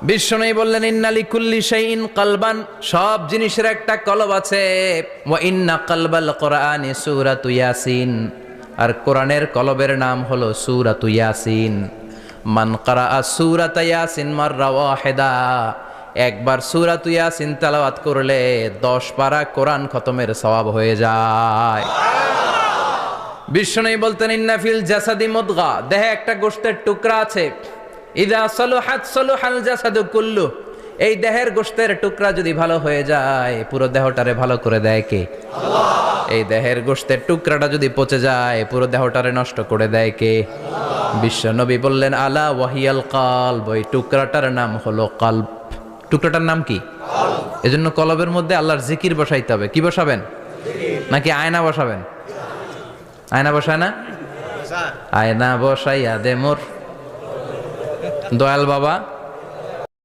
বিশ্বনবী বললেন ইন্না লিকুল্লি শাইইন কলবান, সব জিনিসের একটা কলব আছে। ওয়া ইন্না কলবাল কোরআনি সূরাতু ইয়াসিন, আর কোরআনের কলবের নাম হলো সূরাতু ইয়াসিন। মান ক্বারাআ সূরাতা ইয়াসিন মাররা ওয়াহিদা, একবার সূরাতু ইয়াসিন তেলাওয়াত করলে 10 পারা কোরআন খতমের সওয়াব হয়ে যায়। বিশ্বনবী বলতেন ইন্না ফিল জাসাদি মুদগা, দেহে একটা গোশতের টুকরা আছে। ইদা সলুহাত সলুহাল জাসাদু কুল্লু, এই দেহের গোশতের টুকরা যদি ভালো হয়ে যায় পুরো দেহটারে ভালো করে দেয় কে? আল্লাহ। এই দেহের গোশতের টুকরাটা যদি পচে যায় পুরো দেহটারে নষ্ট করে দেয় কে? বিশ্ব নবী বললেন আলা ওয়াহিয়াল কলব, ওই টুকরাটার নাম হলো কলব। টুকরাটার নাম কি? কলব। এজন্য কলবের মধ্যে আল্লাহর জিকির বসাইতে হবে। কি বসাবেন? নাকি আয়না বসাবেন? আয়না বসায় না? আয়না বসাইয়া দে মোর দয়াল বাবা